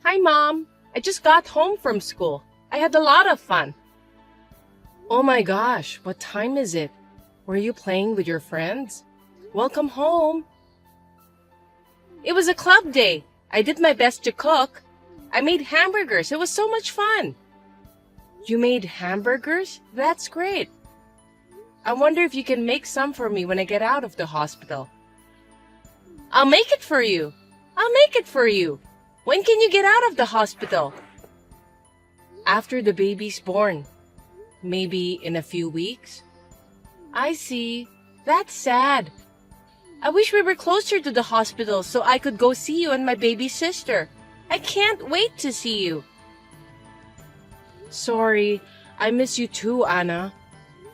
Hi, Mom. I just got home from school. I had a lot of fun. Oh my gosh, what time is it? Were you playing with your friends? Welcome home. It was a club day. I did my best to cook. I made hamburgers. It was so much fun. You made hamburgers? That's great. I wonder if you can make some for me when I get out of the hospital. I'll make it for you. I'll make it for you. When can you get out of the hospital? After the baby's born. Maybe in a few weeks. I see. That's sad. I wish we were closer to the hospital so I could go see you and my baby sister. I can't wait to see you. Sorry, I miss you too, Anna.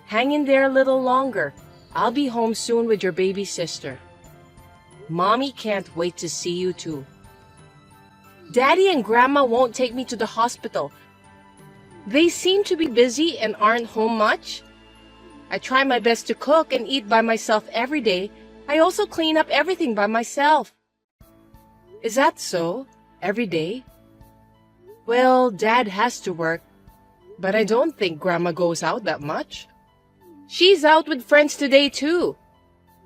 Hang in there a little longer. I'll be home soon with your baby sister. Mommy can't wait to see you too. Daddy and Grandma won't take me to the hospital. They seem to be busy and aren't home much. I try my best to cook and eat by myself every day. I also clean up everything by myself. Is that so? Every day? Well, Dad has to work, but I don't think Grandma goes out that much. She's out with friends today too.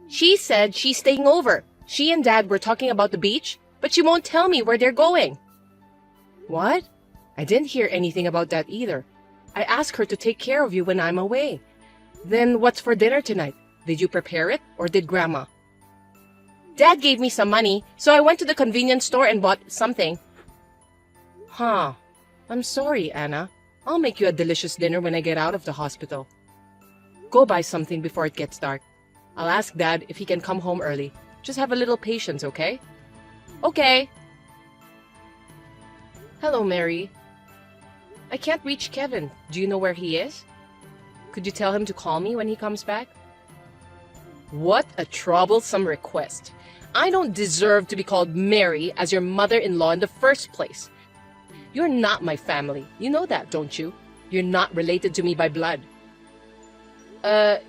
She said she's staying over. She and Dad were talking about the beach, but she won't tell me where they're going. What? I didn't hear anything about that either. I asked her to take care of you when I'm away. Then what's for dinner tonight? Did you prepare it, or did Grandma? Dad gave me some money, so I went to the convenience store and bought something. Huh. I'm sorry, Anna. I'll make you a delicious dinner when I get out of the hospital. Go buy something before it gets dark. I'll ask Dad if he can come home early. Just have a little patience, okay? Okay. Hello, Mary. I can't reach Kevin. Do you know where he is? Could you tell him to call me when he comes back? What a troublesome request. I don't deserve to be called Mary as your mother-in-law in the first place. You're not my family. You know that, don't you? You're not related to me by blood.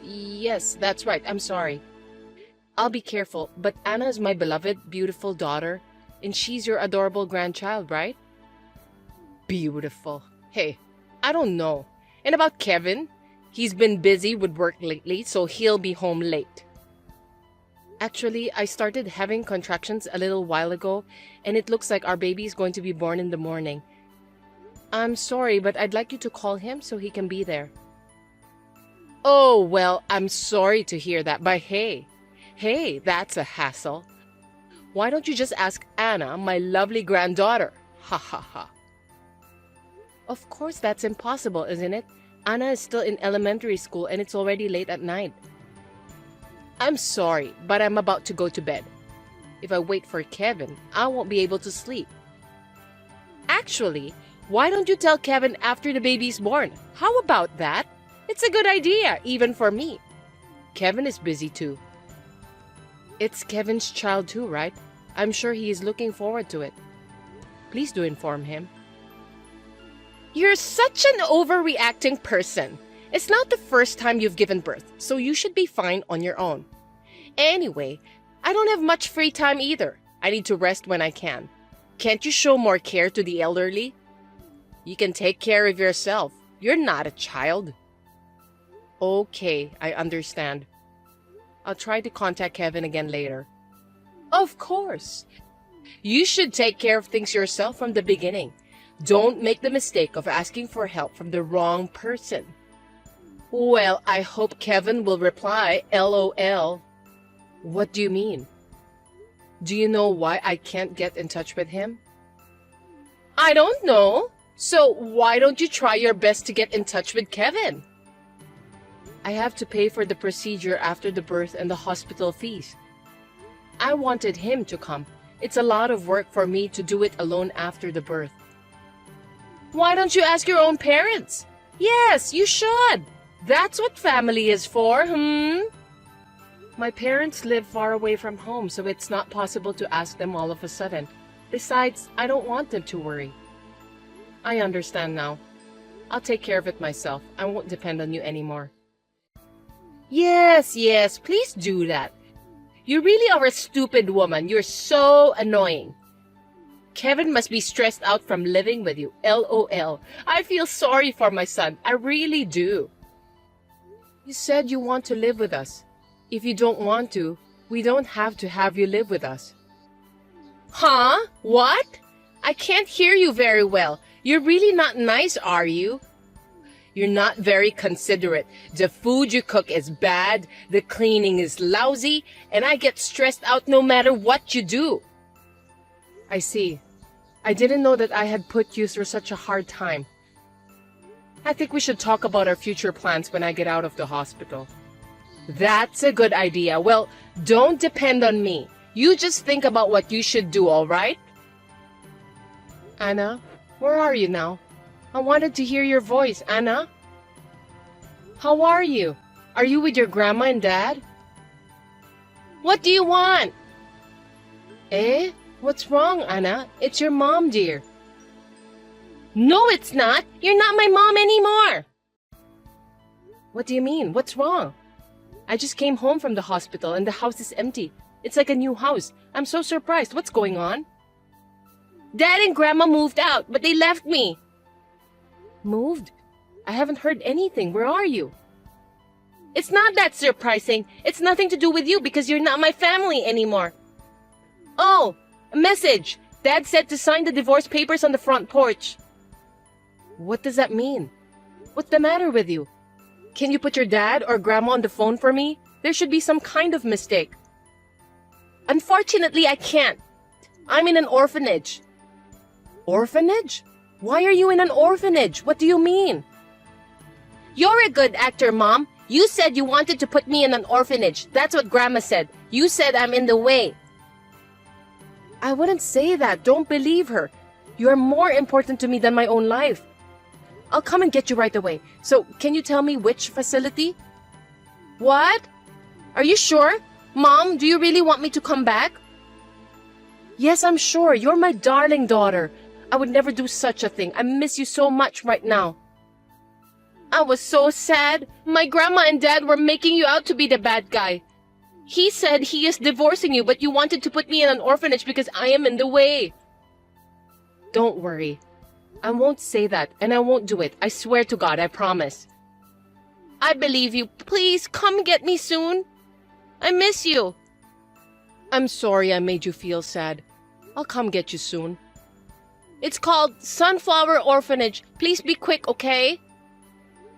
Yes, that's right. I'm sorry. I'll be careful, but Anna is my beloved, beautiful daughter, and she's your adorable grandchild, right? Beautiful. Hey, I don't know. And about Kevin? He's been busy with work lately, so he'll be home late. Actually, I started having contractions a little while ago, and it looks like our baby is going to be born in the morning. I'm sorry, but I'd like you to call him so he can be there. Oh, well, I'm sorry to hear that, but hey, that's a hassle. Why don't you just ask Anna, my lovely granddaughter? Ha ha ha. Of course that's impossible, isn't it? Anna is still in elementary school and it's already late at night. I'm sorry, but I'm about to go to bed. If I wait for Kevin, I won't be able to sleep. Actually, why don't you tell Kevin after the baby's born? How about that? It's a good idea, even for me. Kevin is busy too. It's Kevin's child too, right? I'm sure he is looking forward to it. Please do inform him. You're such an overreacting person. It's not the first time you've given birth, so you should be fine on your own. Anyway, I don't have much free time either. I need to rest when I can. Can't you show more care to the elderly? You can take care of yourself. You're not a child. Okay, I understand. I'll try to contact Kevin again later. Of course. You should take care of things yourself from the beginning. Don't make the mistake of asking for help from the wrong person. Well, I hope Kevin will reply, LOL. What do you mean? Do you know why I can't get in touch with him? I don't know. So why don't you try your best to get in touch with Kevin? I have to pay for the procedure after the birth and the hospital fees. I wanted him to come. It's a lot of work for me to do it alone after the birth. Why don't you ask your own parents? Yes, you should. That's what family is for, My parents live far away from home, so it's not possible to ask them all of a sudden. Besides, I don't want them to worry. I understand now. I'll take care of it myself. I won't depend on you anymore. Yes, please do that. You really are a stupid woman. You're so annoying. Kevin must be stressed out from living with you. LOL. I feel sorry for my son. I really do. You said you want to live with us. If you don't want to, we don't have to have you live with us. Huh? What? I can't hear you very well. You're really not nice, are you? You're not very considerate. The food you cook is bad, the cleaning is lousy, and I get stressed out no matter what you do. I see. I didn't know that I had put you through such a hard time. I think we should talk about our future plans when I get out of the hospital. That's a good idea. Well, don't depend on me. You just think about what you should do, all right? Anna, where are you now? I wanted to hear your voice, Anna. How are you? Are you with your grandma and dad? What do you want? Eh? What's wrong, Anna? It's your mom, dear. No, it's not. You're not my mom anymore. What do you mean? What's wrong? I just came home from the hospital and the house is empty. It's like a new house. I'm so surprised. What's going on? Dad and Grandma moved out, but they left me. Moved? I haven't heard anything. Where are you? It's not that surprising. It's nothing to do with you because you're not my family anymore. Oh, a message. Dad said to sign the divorce papers on the front porch. What does that mean? What's the matter with you? Can you put your dad or grandma on the phone for me? There should be some kind of mistake. Unfortunately, I can't. I'm in an orphanage. Orphanage? Why are you in an orphanage? What do you mean? You're a good actor, Mom. You said you wanted to put me in an orphanage. That's what Grandma said. You said I'm in the way. I wouldn't say that. Don't believe her. You are more important to me than my own life. I'll come and get you right away. So, can you tell me which facility? What? Are you sure? Mom, do you really want me to come back? Yes, I'm sure. You're my darling daughter. I would never do such a thing. I miss you so much right now. I was so sad. My grandma and dad were making you out to be the bad guy. He said he is divorcing you, but you wanted to put me in an orphanage because I am in the way. Don't worry. I won't say that, and I won't do it. I swear to God, I promise. I believe you. Please, come get me soon. I miss you. I'm sorry I made you feel sad. I'll come get you soon. It's called Sunflower Orphanage. Please be quick, okay?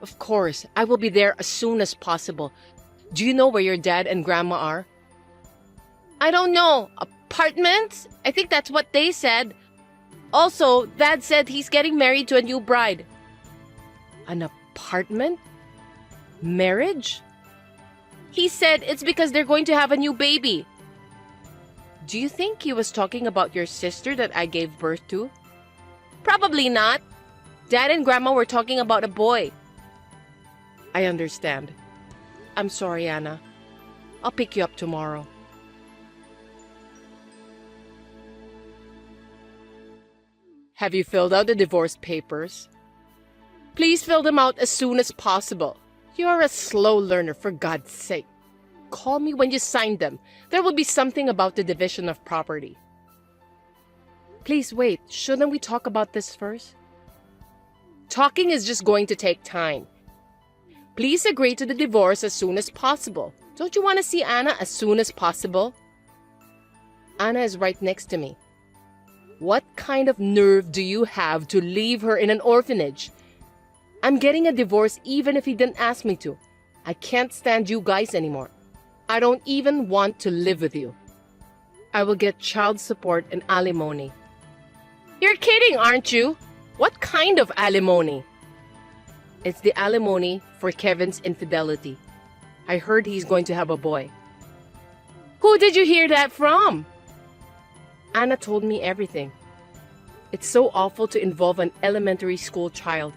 Of course, I will be there as soon as possible. Do you know where your dad and grandma are? I don't know. Apartments? I think that's what they said. Also, Dad said he's getting married to a new bride. An apartment? Marriage? He said it's because they're going to have a new baby. Do you think he was talking about your sister that I gave birth to? Probably not. Dad and Grandma were talking about a boy. I understand. I'm sorry, Anna. I'll pick you up tomorrow. Have you filled out the divorce papers? Please fill them out as soon as possible. You're a slow learner, for God's sake. Call me when you sign them. There will be something about the division of property. Please wait. Shouldn't we talk about this first? Talking is just going to take time. Please agree to the divorce as soon as possible. Don't you want to see Anna as soon as possible? Anna is right next to me. What kind of nerve do you have to leave her in an orphanage? I'm getting a divorce even if he didn't ask me to. I can't stand you guys anymore. I don't even want to live with you. I will get child support and alimony. You're kidding, aren't you? What kind of alimony? It's the alimony for Kevin's infidelity. I heard he's going to have a boy. Who did you hear that from? Anna told me everything. It's so awful to involve an elementary school child.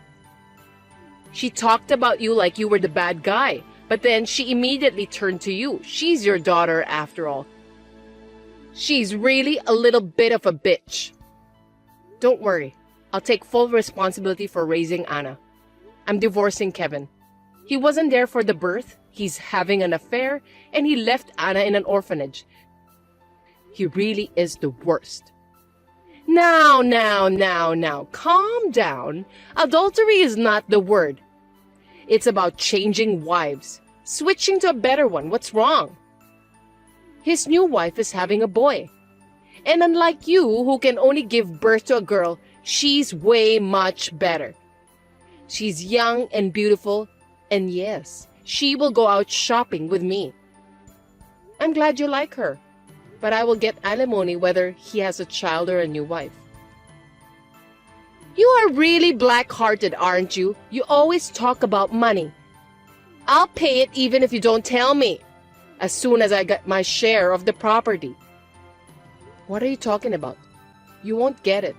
She talked about you like you were the bad guy, but then she immediately turned to you. She's your daughter after all. She's really a little bit of a bitch. Don't worry. I'll take full responsibility for raising Anna. I'm divorcing Kevin. He wasn't there for the birth. He's having an affair, and he left Anna in an orphanage. He really is the worst. Now. Calm down. Adultery is not the word. It's about changing wives. Switching to a better one. What's wrong? His new wife is having a boy. And unlike you, who can only give birth to a girl, she's way much better. She's young and beautiful, and yes, she will go out shopping with me. I'm glad you like her, but I will get alimony whether he has a child or a new wife. You are really black-hearted, aren't you? You always talk about money. I'll pay it even if you don't tell me, as soon as I get my share of the property. What are you talking about? You won't get it.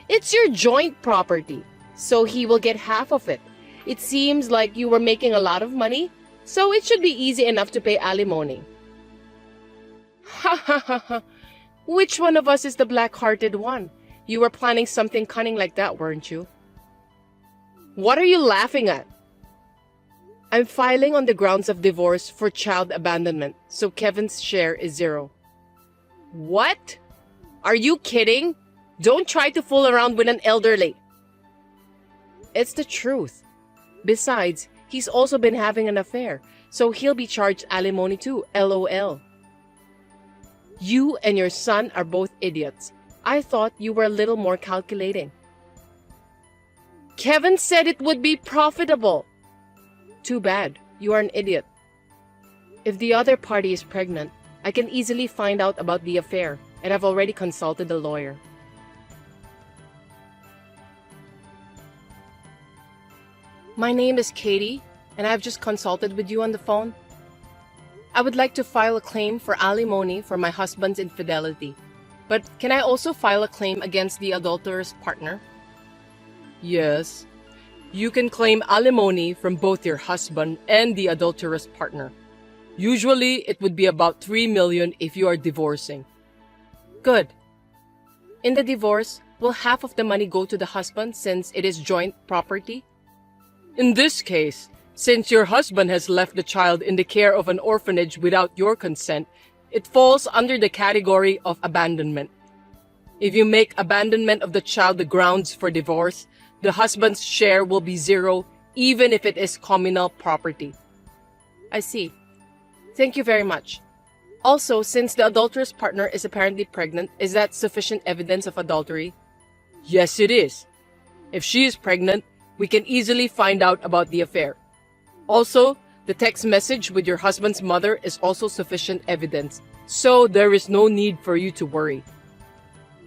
It's your joint property, so he will get half of it. It seems like you were making a lot of money, so it should be easy enough to pay alimony. Ha. Which one of us is the black-hearted one? You were planning something cunning like that, weren't you? What are you laughing at? I'm filing on the grounds of divorce for child abandonment, so Kevin's share is 0. What? Are you kidding? Don't try to fool around with an elderly. It's the truth. Besides, he's also been having an affair, so he'll be charged alimony too, LOL. You and your son are both idiots. I thought you were a little more calculating. Kevin said it would be profitable. Too bad, you are an idiot. If the other party is pregnant, I can easily find out about the affair, and I've already consulted a lawyer. My name is Katie, and I've just consulted with you on the phone. I would like to file a claim for alimony for my husband's infidelity, but can I also file a claim against the adulterous partner? Yes. You can claim alimony from both your husband and the adulterous partner. Usually, it would be about 3 million if you are divorcing. Good. In the divorce, will half of the money go to the husband since it is joint property? In this case, since your husband has left the child in the care of an orphanage without your consent, it falls under the category of abandonment. If you make abandonment of the child the grounds for divorce, the husband's share will be 0, even if it is communal property. I see. Thank you very much. Also, since the adulterous partner is apparently pregnant, is that sufficient evidence of adultery? Yes, it is. If she is pregnant, we can easily find out about the affair. Also, the text message with your husband's mother is also sufficient evidence, so there is no need for you to worry.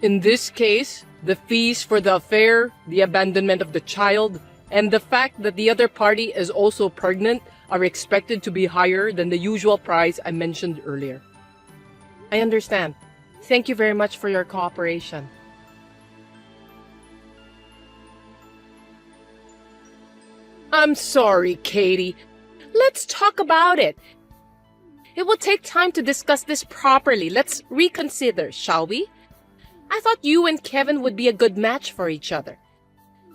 In this case, the fees for the affair, the abandonment of the child, and the fact that the other party is also pregnant are expected to be higher than the usual price I mentioned earlier. I understand. Thank you very much for your cooperation. I'm sorry, Katie. Let's talk about it. It will take time to discuss this properly. Let's reconsider, shall we? I thought you and Kevin would be a good match for each other.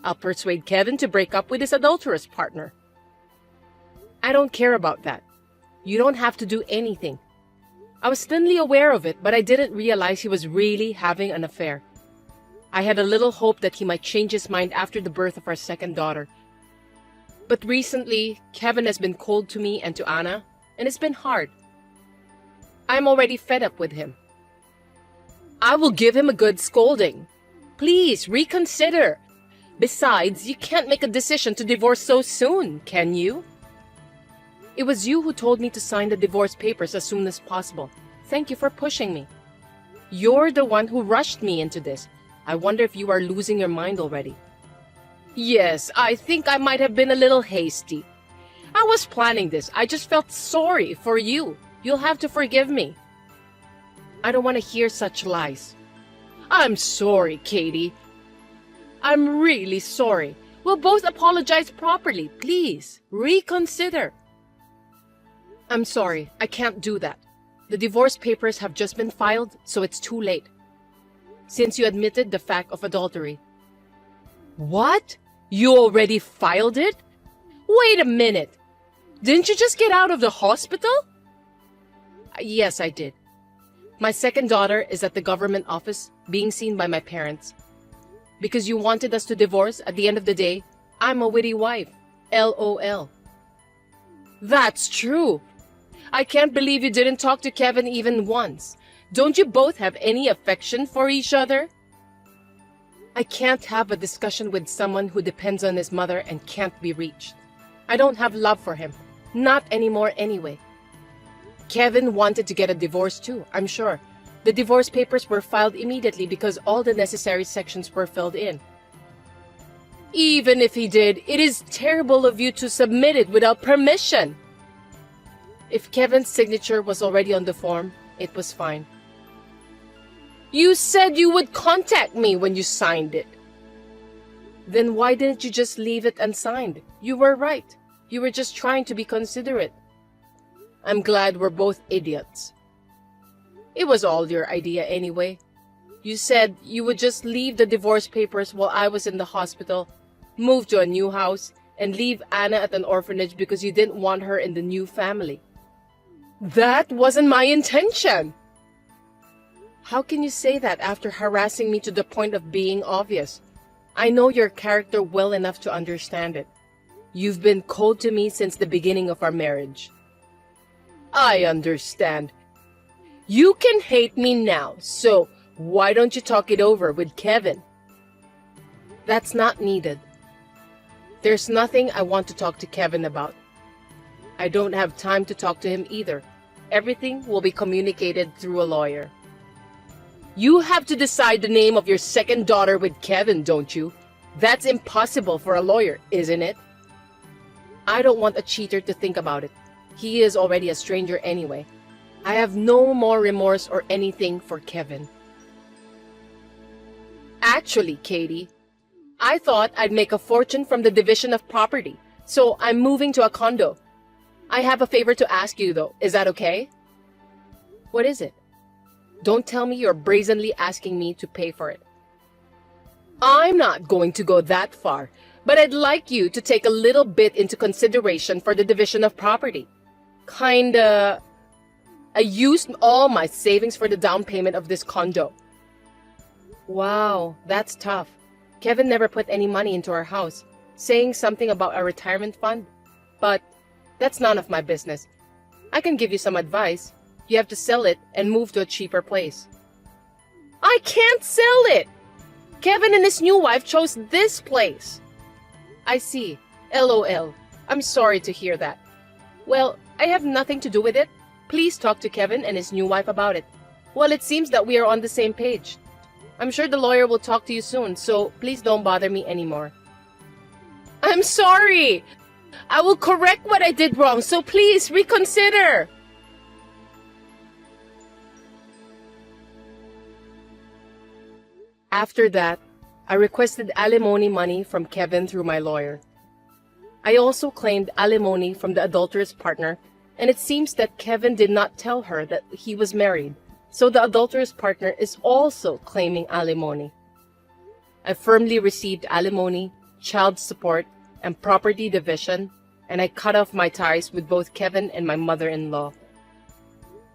I'll persuade Kevin to break up with his adulterous partner. I don't care about that. You don't have to do anything. I was thinly aware of it, but I didn't realize he was really having an affair. I had a little hope that he might change his mind after the birth of our second daughter. But recently, Kevin has been cold to me and to Anna, and it's been hard. I'm already fed up with him. I will give him a good scolding. Please, reconsider. Besides, you can't make a decision to divorce so soon, can you? It was you who told me to sign the divorce papers as soon as possible. Thank you for pushing me. You're the one who rushed me into this. I wonder if you are losing your mind already. Yes, I think I might have been a little hasty. I was planning this. I just felt sorry for you. You'll have to forgive me. I don't want to hear such lies. I'm sorry, Katie. I'm really sorry. We'll both apologize properly. Please, reconsider. I'm sorry. I can't do that. The divorce papers have just been filed, so it's too late. Since you admitted the fact of adultery. What? You already filed it? Wait a minute. Didn't you just get out of the hospital? Yes, I did. My second daughter is at the government office being seen by my parents. Because you wanted us to divorce, at the end of the day, I'm a witty wife. LOL. That's true. I can't believe you didn't talk to Kevin even once. Don't you both have any affection for each other? I can't have a discussion with someone who depends on his mother and can't be reached. I don't have love for him. Not anymore anyway. Kevin wanted to get a divorce too, I'm sure. The divorce papers were filed immediately because all the necessary sections were filled in. Even if he did, it is terrible of you to submit it without permission. If Kevin's signature was already on the form, it was fine. You said you would contact me when you signed it. Then why didn't you just leave it unsigned? You were right. You were just trying to be considerate. I'm glad we're both idiots. It was all your idea anyway. You said you would just leave the divorce papers while I was in the hospital, move to a new house, and leave Anna at an orphanage because you didn't want her in the new family. That wasn't my intention. How can you say that after harassing me to the point of being obvious? I know your character well enough to understand it. You've been cold to me since the beginning of our marriage. I understand. You can hate me now, so why don't you talk it over with Kevin? That's not needed. There's nothing I want to talk to Kevin about. I don't have time to talk to him either. Everything will be communicated through a lawyer. You have to decide the name of your second daughter with Kevin, don't you? That's impossible for a lawyer, isn't it? I don't want a cheater to think about it. He is already a stranger anyway. I have no more remorse or anything for Kevin. Actually, Katie, I thought I'd make a fortune from the division of property, so I'm moving to a condo. I have a favor to ask you though, is that okay? What is it? Don't tell me you're brazenly asking me to pay for it. I'm not going to go that far, but I'd like you to take a little bit into consideration for the division of property. I used all my savings for the down payment of this condo. Wow, that's tough. Kevin never put any money into our house, saying something about a retirement fund. But that's none of my business. I can give you some advice. You have to sell it and move to a cheaper place. I can't sell it! Kevin and his new wife chose this place. I see. LOL. I'm sorry to hear that. Well, I have nothing to do with it. Please talk to Kevin and his new wife about it. Well, it seems that we are on the same page. I'm sure the lawyer will talk to you soon, so please don't bother me anymore. I'm sorry! I will correct what I did wrong, so please reconsider! After that, I requested alimony money from Kevin through my lawyer. I also claimed alimony from the adulterous partner, and it seems that Kevin did not tell her that he was married, so the adulterous partner is also claiming alimony. I firmly received alimony, child support, and property division, and I cut off my ties with both Kevin and my mother-in-law.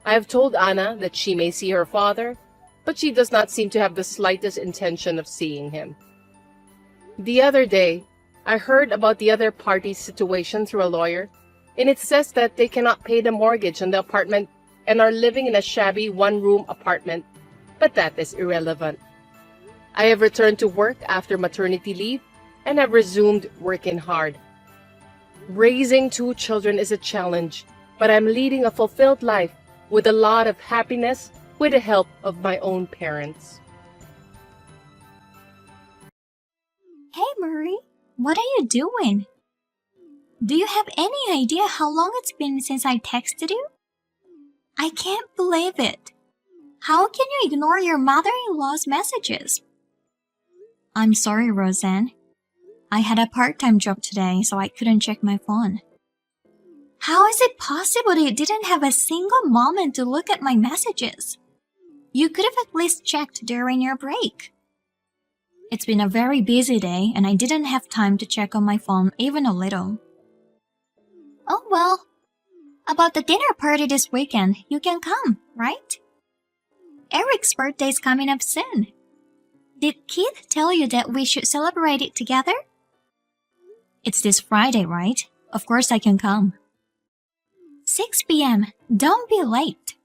I have told Anna that she may see her father, but she does not seem to have the slightest intention of seeing him. The other day, I heard about the other party's situation through a lawyer, and it says that they cannot pay the mortgage on the apartment and are living in a shabby one-room apartment, but that is irrelevant. I have returned to work after maternity leave and have resumed working hard. Raising 2 children is a challenge, but I'm leading a fulfilled life with a lot of happiness with the help of my own parents. Hey Murray, what are you doing? Do you have any idea how long it's been since I texted you? I can't believe it. How can you ignore your mother-in-law's messages? I'm sorry, Roseanne. I had a part-time job today, so I couldn't check my phone. How is it possible that you didn't have a single moment to look at my messages? You could have at least checked during your break. It's been a very busy day and I didn't have time to check on my phone even a little. Oh well. About the dinner party this weekend, you can come, right? Eric's birthday is coming up soon. Did Keith tell you that we should celebrate it together? It's this Friday, right? Of course I can come. 6 p.m. Don't be late.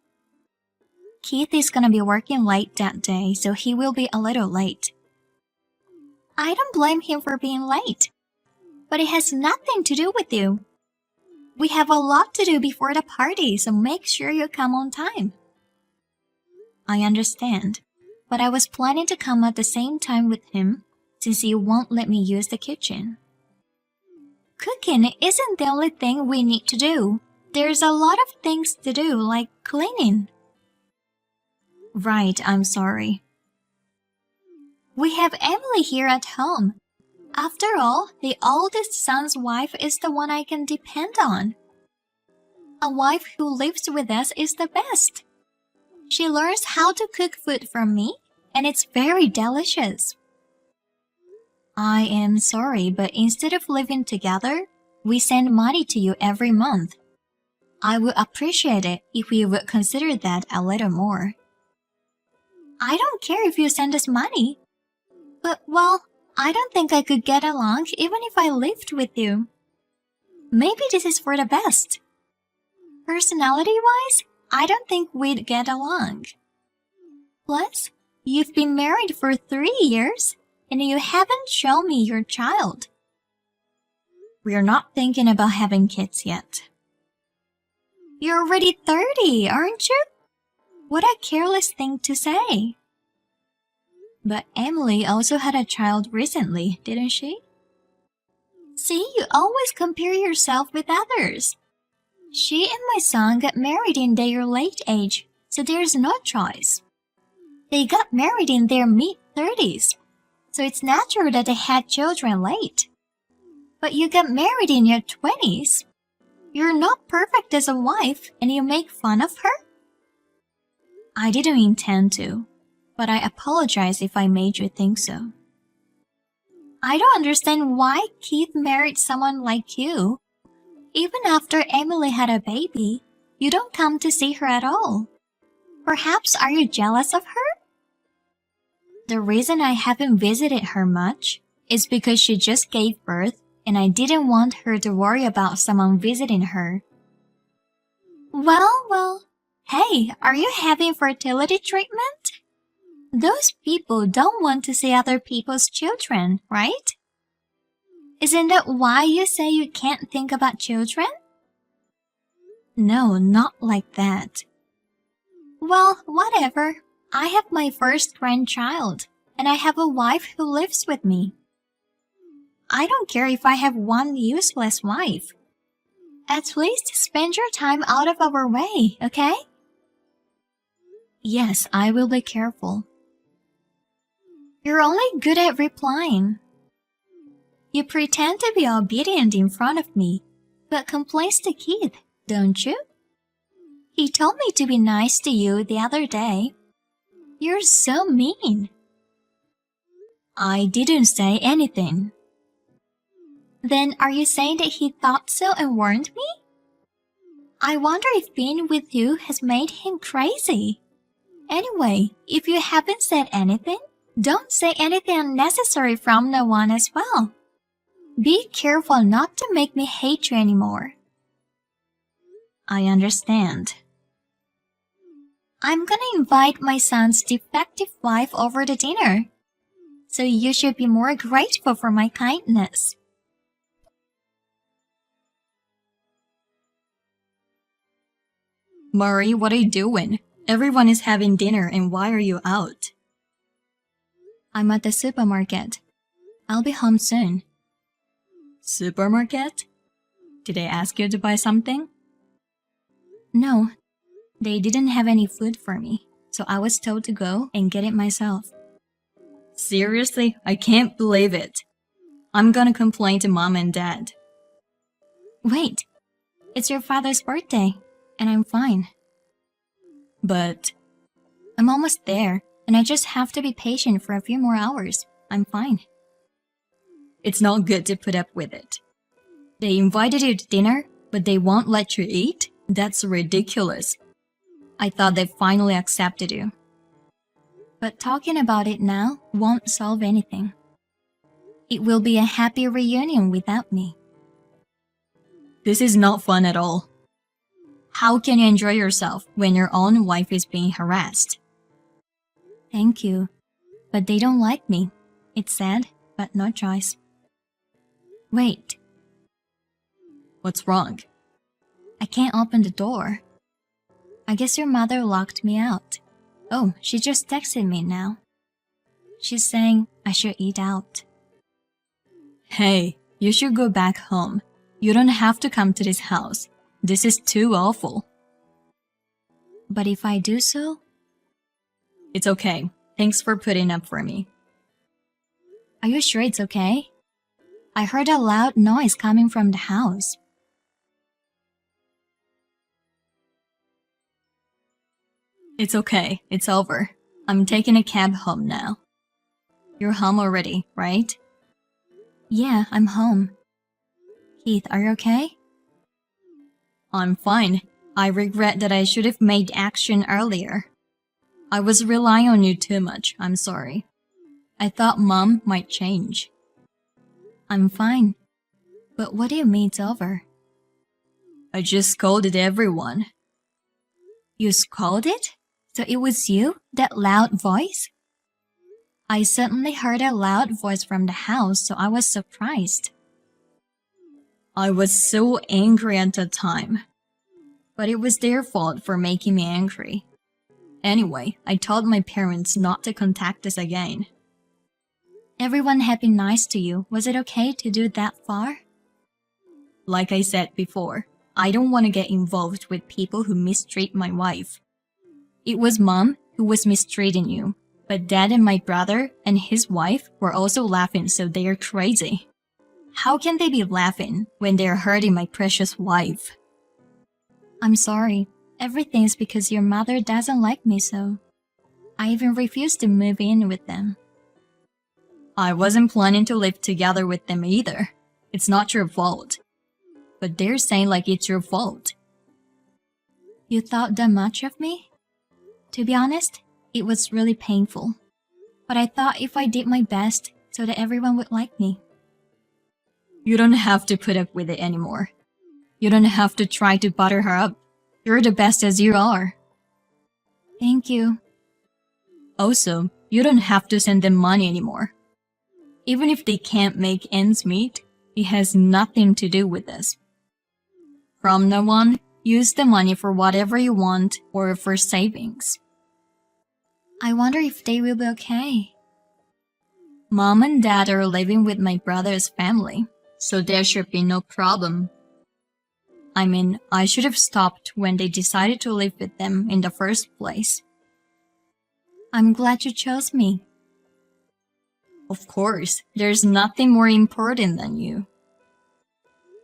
Keith is gonna be working late that day, so he will be a little late. I don't blame him for being late, but it has nothing to do with you. We have a lot to do before the party, so make sure you come on time. I understand, but I was planning to come at the same time with him since you won't let me use the kitchen. Cooking isn't the only thing we need to do. There's a lot of things to do, like cleaning. Right, I'm sorry. We have Emily here at home. After all, the oldest son's wife is the one I can depend on. A wife who lives with us is the best. She learns how to cook food from me, and it's very delicious. I am sorry, but instead of living together, we send money to you every month. I would appreciate it if you would consider that a little more. I don't care if you send us money. But, well, I don't think I could get along even if I lived with you. Maybe this is for the best. Personality-wise, I don't think we'd get along. Plus, you've been married for 3 years, and you haven't shown me your child. We're not thinking about having kids yet. You're already 30, aren't you? What a careless thing to say. But Emily also had a child recently, didn't she? See, you always compare yourself with others. She and my son got married in their late age, so there's no choice. They got married in their mid-30s, so it's natural that they had children late. But you got married in your 20s. You're not perfect as a wife, and you make fun of her? I didn't intend to, but I apologize if I made you think so. I don't understand why Keith married someone like you. Even after Emily had a baby, you don't come to see her at all. Perhaps are you jealous of her? The reason I haven't visited her much is because she just gave birth and I didn't want her to worry about someone visiting her. Well, hey, are you having fertility treatment? Those people don't want to see other people's children, right? Isn't that why you say you can't think about children? No, not like that. Well, whatever. I have my first grandchild, and I have a wife who lives with me. I don't care if I have one useless wife. At least spend your time out of our way, okay? Yes, I will be careful. You're only good at replying. You pretend to be obedient in front of me, but complains to Keith, don't you? He told me to be nice to you the other day. You're so mean. I didn't say anything. Then are you saying that he thought so and warned me? I wonder if being with you has made him crazy. Anyway, if you haven't said anything, don't say anything unnecessary from now on as well. Be careful not to make me hate you anymore. I understand. I'm gonna invite my son's defective wife over to dinner, so you should be more grateful for my kindness. Murray, what are you doing? Everyone is having dinner and why are you out? I'm at the supermarket. I'll be home soon. Supermarket? Did they ask you to buy something? No, they didn't have any food for me, so I was told to go and get it myself. Seriously? I can't believe it. I'm gonna complain to Mom and Dad. Wait, it's your father's birthday, and I'm fine. But I'm almost there, and I just have to be patient for a few more hours. I'm fine. it's not good to put up with it. They invited you to dinner, but they won't let you eat? That's ridiculous. I thought they finally accepted you. But talking about it now won't solve anything. It will be a happy reunion without me. This is not fun at all. How can you enjoy yourself when your own wife is being harassed? Thank you. But they don't like me. It's sad, but no choice. Wait, What's wrong? I can't open the door. I guess your mother locked me out. Oh, she just texted me now. She's saying I should eat out. Hey, you should go back home. You don't have to come to this house. This is too awful. But if I do so, It's okay. Thanks for putting up for me. are you sure it's okay? I heard a loud noise coming from the house. It's okay. It's over. I'm taking a cab home now. You're home already, right? Yeah, I'm home. Keith, are you okay? I'm fine. I regret that I should have made action earlier. I was relying on you too much. I'm sorry. I thought Mom might change. I'm fine. But what do you mean it's over? I just scolded everyone. You scolded? So it was you? That loud voice? I suddenly heard a loud voice from the house, so I was surprised. I was so angry at the time. But it was their fault for making me angry. Anyway, I told my parents not to contact us again. Everyone had been nice to you. Was it okay to do that far? Like I said before, I don't want to get involved with people who mistreat my wife. It was Mom who was mistreating you, but Dad and my brother and his wife were also laughing, so they are crazy. How can they be laughing when they are hurting my precious wife? I'm sorry. Everything's because your mother doesn't like me so. I even refused to move in with them. I wasn't planning to live together with them either. It's not your fault. But they're saying like it's your fault. You thought that much of me? To be honest, it was really painful. But I thought if I did my best so that everyone would like me. You don't have to put up with it anymore. You don't have to try to butter her up. You're the best as you are. Thank you. Also, you don't have to send them money anymore. Even if they can't make ends meet, it has nothing to do with us. From now on, use the money for whatever you want or for savings. I wonder if they will be okay. Mom and Dad are living with my brother's family, so there should be no problem. I mean, I should have stopped when they decided to live with them in the first place. I'm glad you chose me. Of course, there's nothing more important than you.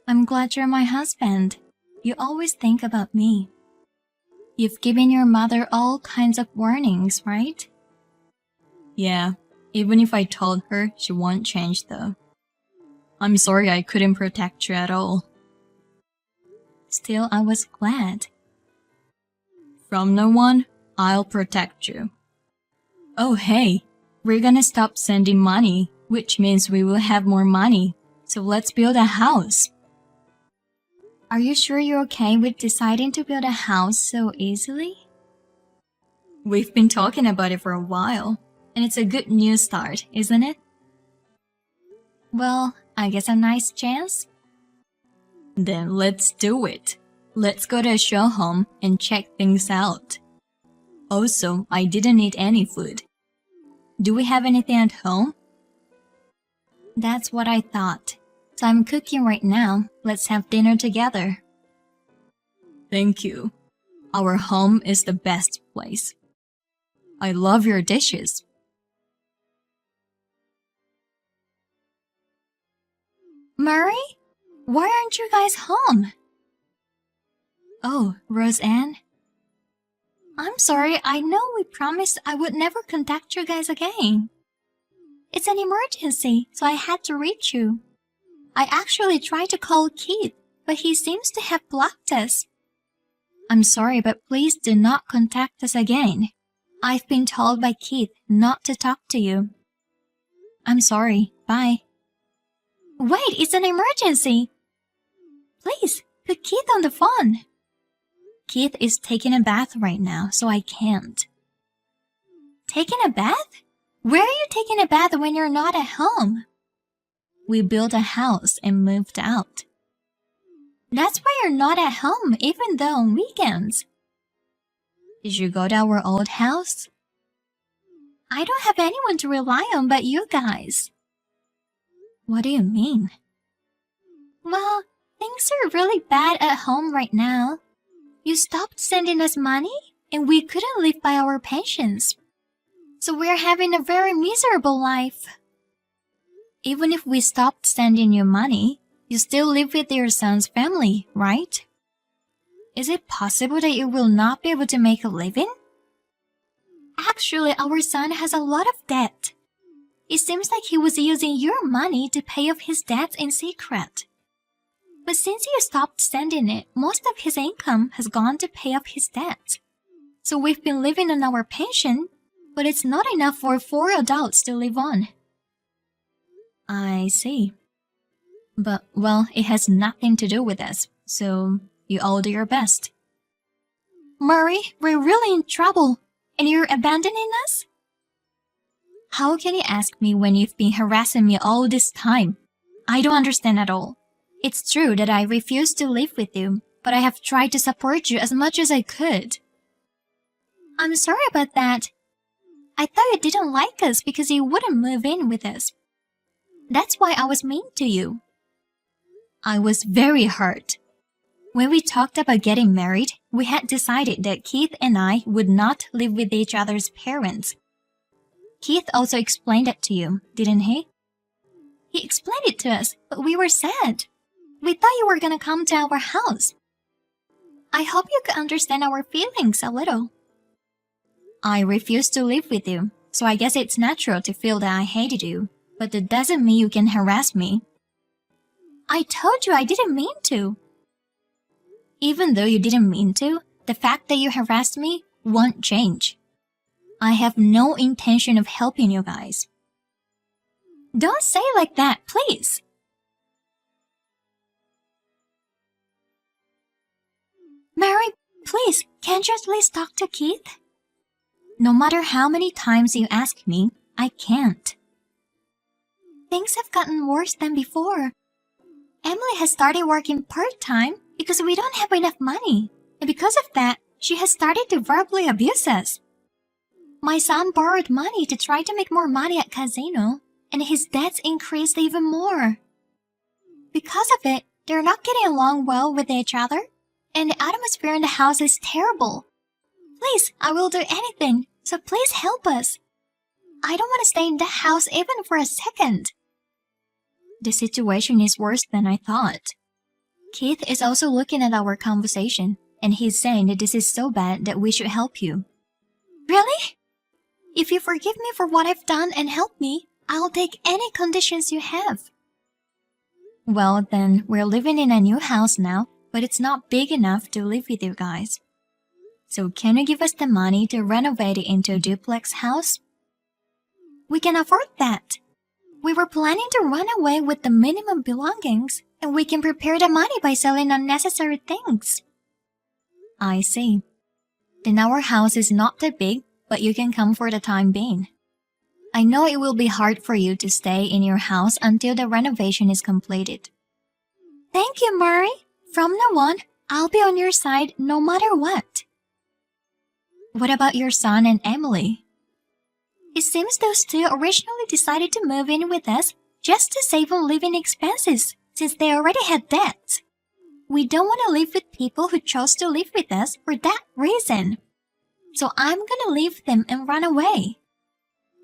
I'm glad you're my husband. You always think about me. You've given your mother all kinds of warnings, right? Yeah, even if I told her, she won't change though. I'm sorry I couldn't protect you at all. Still, I was glad. From now on, I'll protect you. Oh hey, we're gonna stop sending money, which means we will have more money. So let's build a house. Are you sure you're okay with deciding to build a house so easily? We've been talking about it for a while, and it's a good new start, isn't it? Well, I guess a nice chance. Then let's do it. Let's go to a show home and check things out. Also, I didn't eat any food. Do we have anything at home? That's what I thought. So I'm cooking right now. Let's have dinner together. Thank you. Our home is the best place. I love your dishes. Murray? Why aren't you guys home? Oh, Roseanne? I'm sorry, I know we promised I would never contact you guys again. It's an emergency, so I had to reach you. I actually tried to call Keith, but he seems to have blocked us. I'm sorry, but please do not contact us again. I've been told by Keith not to talk to you. I'm sorry. Bye. Wait, it's an emergency. Please, put Keith on the phone. Keith is taking a bath right now, so I can't. Taking a bath? Where are you taking a bath when you're not at home? We built a house and moved out. That's why you're not at home, even though on weekends. Did you go to our old house? I don't have anyone to rely on but you guys. What do you mean? Well, things are really bad at home right now. You stopped sending us money, and we couldn't live by our pensions. So we're having a very miserable life. Even if we stopped sending you money, you still live with your son's family, right? Is it possible that you will not be able to make a living? Actually, our son has a lot of debt. It seems like he was using your money to pay off his debts in secret. But since you stopped sending it, most of his income has gone to pay off his debts. So we've been living on our pension, but it's not enough for 4 adults to live on. I see. But, well, it has nothing to do with us, so you all do your best. Murray, we're really in trouble, and you're abandoning us? How can you ask me when you've been harassing me all this time? I don't understand at all. It's true that I refuse to live with you, but I have tried to support you as much as I could. I'm sorry about that. I thought you didn't like us because you wouldn't move in with us. That's why I was mean to you. I was very hurt. When we talked about getting married, we had decided that Keith and I would not live with each other's parents. Keith also explained it to you, didn't he? He explained it to us, but we were sad. We thought you were gonna come to our house. I hope you could understand our feelings a little. I refused to live with you, so I guess it's natural to feel that I hated you, but that doesn't mean you can harass me. I told you I didn't mean to. Even though you didn't mean to, the fact that you harassed me won't change. I have no intention of helping you guys. Don't say it like that, please. Mary, please, can't you at least talk to Keith? No matter how many times you ask me, I can't. Things have gotten worse than before. Emily has started working part-time because we don't have enough money. And because of that, she has started to verbally abuse us. My son borrowed money to try to make more money at casino, and his debts increased even more. Because of it, they're not getting along well with each other, and the atmosphere in the house is terrible. Please, I will do anything, so please help us. I don't want to stay in that house even for a second. The situation is worse than I thought. Keith is also looking at our conversation, and he's saying that this is so bad that we should help you. Really? If you forgive me for what I've done and help me, I'll take any conditions you have. Well, then, we're living in a new house now, but it's not big enough to live with you guys. So can you give us the money to renovate it into a duplex house? We can afford that. We were planning to run away with the minimum belongings, and we can prepare the money by selling unnecessary things. I see. Then our house is not that big, but you can come for the time being. I know it will be hard for you to stay in your house until the renovation is completed. Thank you, Murray. From now on, I'll be on your side no matter what. What about your son and Emily? It seems those two originally decided to move in with us just to save on living expenses, since they already had debts. We don't want to live with people who chose to live with us for that reason. So I'm gonna leave them and run away.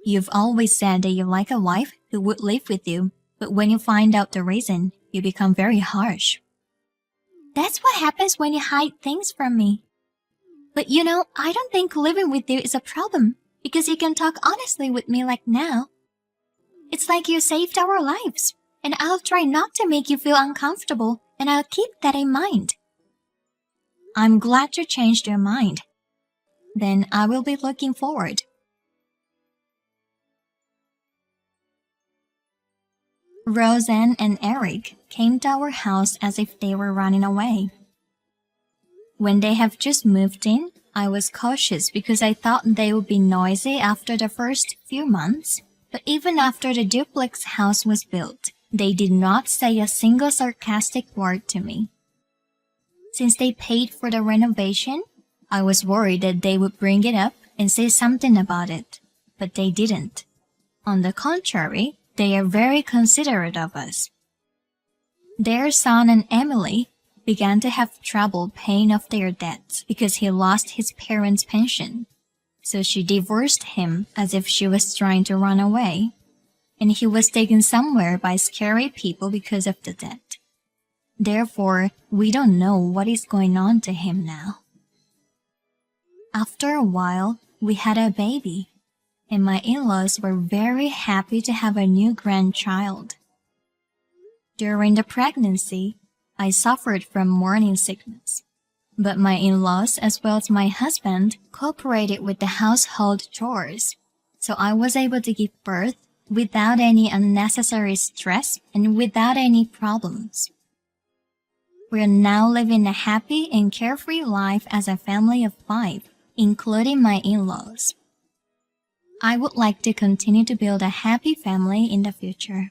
You've always said that you like a wife who would live with you, but when you find out the reason, you become very harsh. That's what happens when you hide things from me. But you know, I don't think living with you is a problem, because you can talk honestly with me like now. It's like you saved our lives, and I'll try not to make you feel uncomfortable, and I'll keep that in mind. I'm glad you changed your mind. then I will be looking forward. Roseanne and Eric came to our house as if they were running away. When they have just moved in, I was cautious because I thought they would be noisy after the first few months, but even after the duplex house was built, they did not say a single sarcastic word to me. Since they paid for the renovation, I was worried that they would bring it up and say something about it, but they didn't. On the contrary, they are very considerate of us. Their son and Emily began to have trouble paying off their debts because he lost his parents' pension. So she divorced him as if she was trying to run away, and he was taken somewhere by scary people because of the debt. Therefore, we don't know what is going on to him now. After a while, we had a baby, and my in-laws were very happy to have a new grandchild. During the pregnancy, I suffered from morning sickness, but my in-laws as well as my husband cooperated with the household chores, so I was able to give birth without any unnecessary stress and without any problems. We are now living a happy and carefree life as a family of 5, including my in-laws. I would like to continue to build a happy family in the future.